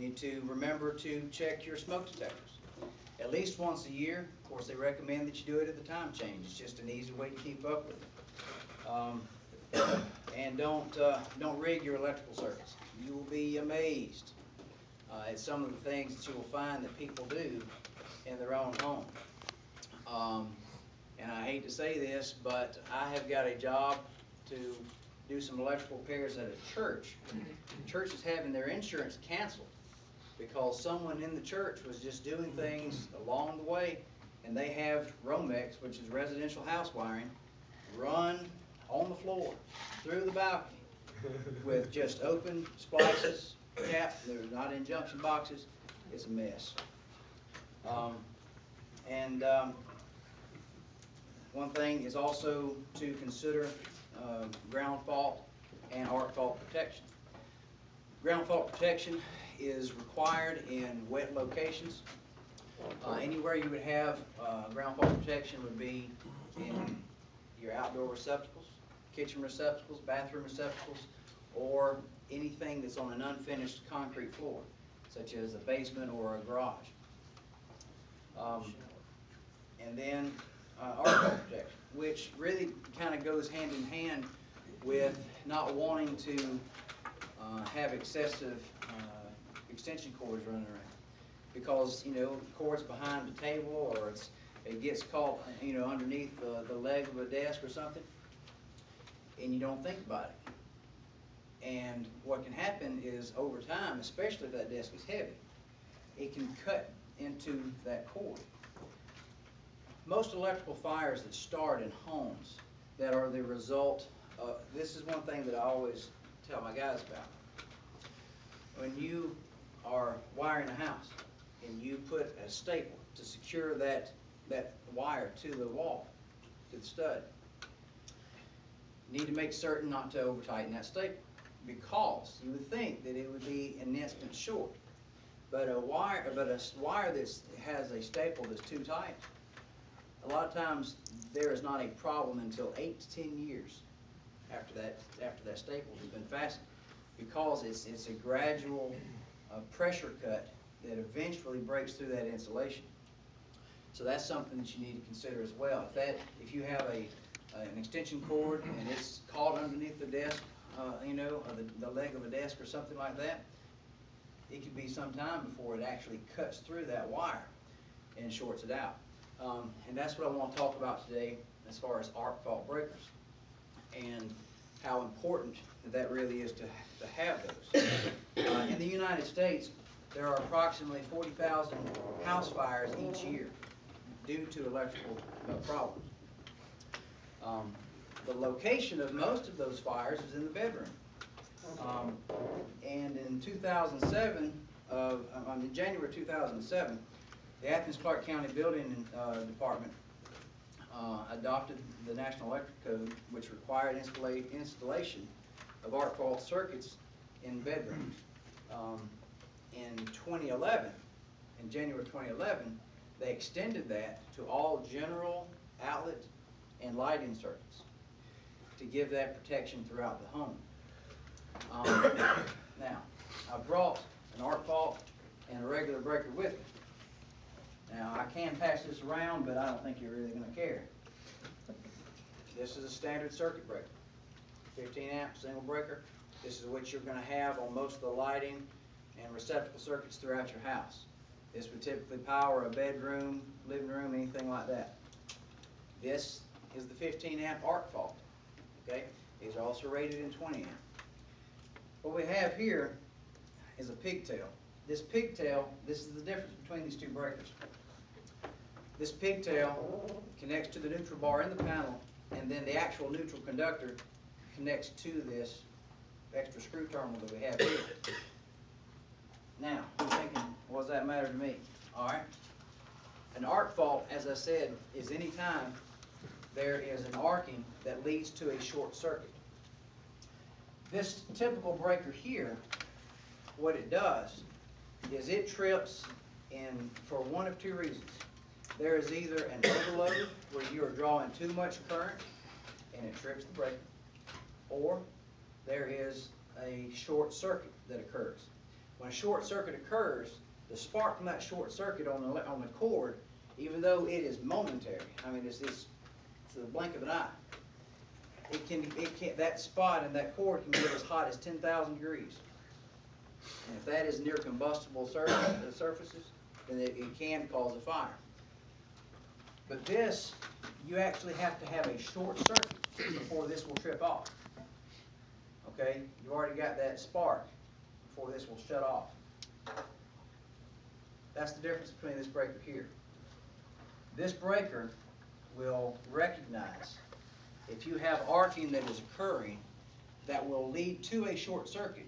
You need to remember to check your smoke detectors at least once a year. Of course, they recommend that you do it at the time change. It's just an easy way to keep up with it. And don't rig your electrical circuits. You will be amazed at some of the things that you will find that people do in their own home. And I hate to say this, but I have got a job to do some electrical repairs at a church. The church is having their insurance canceled because someone in the church was just doing things along the way, and they have Romex, which is residential house wiring, run on the floor through the balcony with just open splices, tapped. They're not in junction boxes. It's a mess. One thing is also to consider ground fault and arc fault protection. Ground fault protection is required in wet locations. Anywhere you would have ground fault protection would be in your outdoor receptacles, kitchen receptacles, bathroom receptacles, or anything that's on an unfinished concrete floor, such as a basement or a garage. And then arc fault protection, which really kind of goes hand in hand with not wanting to have excessive extension cords running around, because the cord's behind the table, or it gets caught underneath the leg of a desk or something, and you don't think about it. And what can happen is, over time, especially if that desk is heavy, it can cut into that cord. Most electrical fires that start in homes that are the result of, this is one thing that I always tell my guys about. When you are wiring a house and you put a staple to secure that wire to the wall, to the stud, you need to make certain not to over tighten that staple, because you would think that it would be an instant short. But a wire that has a staple that's too tight, a lot of times there is not a problem until 8 to 10 years after that staple has been fastened, because it's a gradual pressure cut that eventually breaks through that insulation. So that's something that you need to consider as well. If you have an extension cord and it's caught underneath the desk, or the leg of a desk or something like that, it could be some time before it actually cuts through that wire and shorts it out. And that's what I want to talk about today as far as arc fault breakers, and how important that really is to have those. In the United States, there are approximately 40,000 house fires each year due to electrical problems. The location of most of those fires is in the bedroom. And in 2007, in January 2007, the Athens Clarke County Building Department adopted the National Electric Code, which required installation of arc fault circuits in bedrooms. In 2011, in January 2011, they extended that to all general outlet and lighting circuits to give that protection throughout the home. Now, I brought an arc fault and a regular breaker with me. Now, I can pass this around, but I don't think you're really going to care. This is a standard circuit breaker, 15 amp single breaker. This is what you're going to have on most of the lighting and receptacle circuits throughout your house. This would typically power a bedroom, living room, anything like that. This is the 15 amp arc fault. Okay? These are also rated in 20 amp. What we have here is a pigtail. This pigtail, this is the difference between these two breakers. This pigtail connects to the neutral bar in the panel, and then the actual neutral conductor connects to this extra screw terminal that we have here. Now, you're thinking, what does that matter to me? All right. An arc fault, as I said, is any time there is an arcing that leads to a short circuit. This typical breaker here, what it does is it trips for one of two reasons. There is either an overload where you are drawing too much current and it trips the breaker, or there is a short circuit that occurs. when a short circuit occurs, the spark from that short circuit on the cord, even though it is momentary, I mean it's the blink of an eye, that spot in that cord can get as hot as 10,000 degrees. And if that is near combustible surfaces, then it can cause a fire. But this, you actually have to have a short circuit before this will trip off. Okay, you already got that spark before this will shut off. That's the difference between this breaker here. This breaker will recognize if you have arcing that is occurring that will lead to a short circuit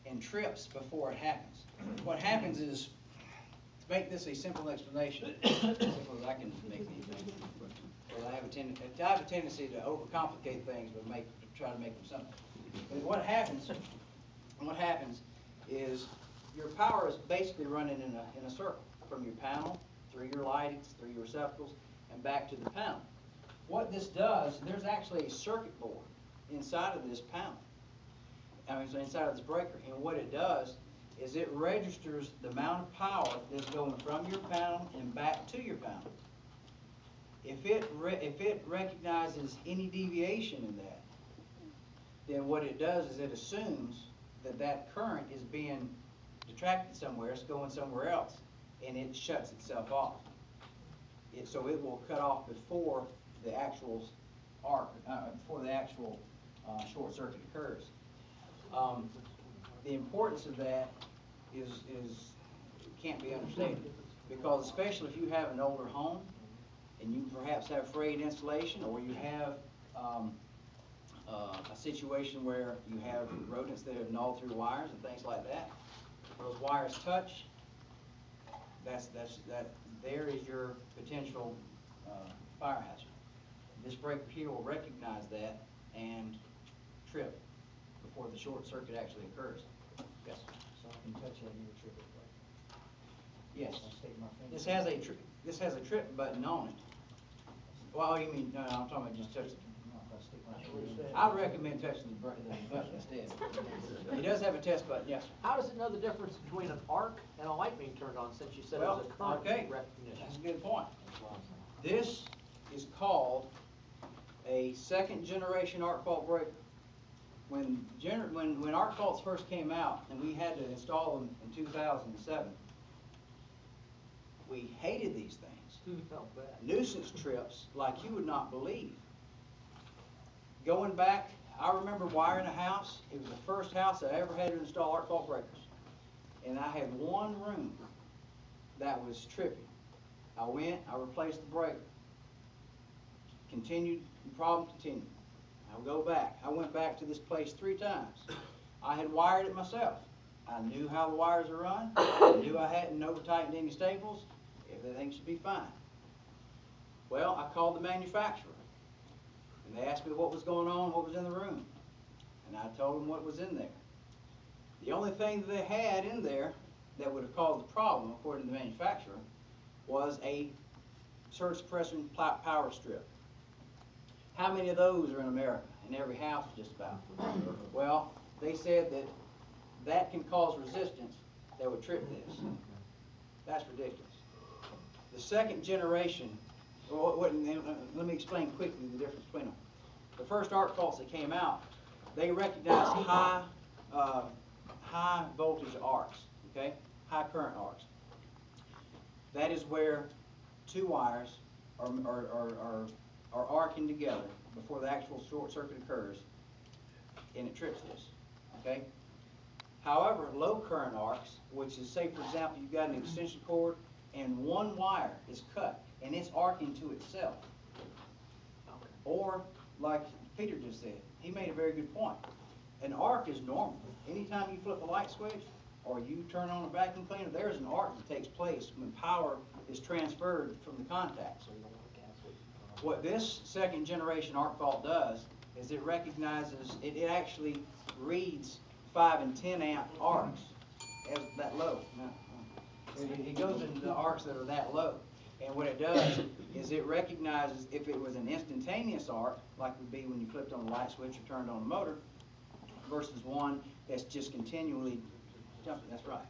and trips before it happens. What happens is, to make this a simple explanation, as simple as I can make anything, because I have a tendency to overcomplicate things but try to make them simple. And what happens is your power is basically running in a circle from your panel through your lightings, through your receptacles, and back to the panel. What this does, there's actually a circuit board inside of this panel. Inside of this breaker, and what it does is it registers the amount of power that's going from your panel and back to your panel. If it recognizes any deviation in that, then what it does is it assumes that current is being detracted somewhere, it's going somewhere else, and it shuts itself off. So it will cut off before the actual short circuit occurs. The importance of that can't be understated, because especially if you have an older home and you perhaps have frayed insulation, or you have a situation where you have rodents that have gnawed through wires and things like that. Those wires touch. There is your potential fire hazard. This breaker here will recognize that and trip before the short circuit actually occurs. Yes. So I can touch that here, trip it. Yes. I'll stick my finger. This has a trip button on it. Well, you mean no? I'm talking about just touching. I'll stick my finger. I recommend touching the button instead. It does have a test button, yes. How does it know the difference between an arc and a light being turned on, since you said it was a current recognition? That's a good point. This is called a second generation arc fault breaker. When arc faults first came out and we had to install them in 2007, we hated these things. Nuisance trips like you would not believe. Going back, I remember wiring a house. It was the first house I ever had to install arc fault breakers. And I had one room that was tripping. I replaced the breaker. The problem continued. I would go back. I went back to this place 3 times. I had wired it myself. I knew how the wires are run. I knew I hadn't over-tightened any staples. Everything should be fine. Well, I called the manufacturer, and they asked me what was going on, what was in the room. And I told them what was in there. The only thing that they had in there that would have caused the problem, according to the manufacturer, was a surge suppressor power strip. How many of those are in America? In every house, just about. Well, they said that can cause resistance that would trip this. That's ridiculous. The second generation, let me explain quickly the difference between them. The first arc faults that came out, they recognized high voltage arcs, okay? High current arcs. That is where 2 wires are arcing together before the actual short circuit occurs, and it trips this, okay? However, low current arcs, which is, say for example, you've got an extension cord and 1 wire is cut and it's arcing to itself. Or, like Peter just said, he made a very good point. An arc is normal. Anytime you flip a light switch or you turn on a vacuum cleaner, there's an arc that takes place when power is transferred from the contacts. What this second generation arc fault does is it recognizes, it actually reads 5 and 10 amp arcs as that low. It goes into the arcs that are that low. And what it does is it recognizes if it was an instantaneous arc, like would be when you flipped on the light switch or turned on the motor, versus one that's just continually jumping. That's right.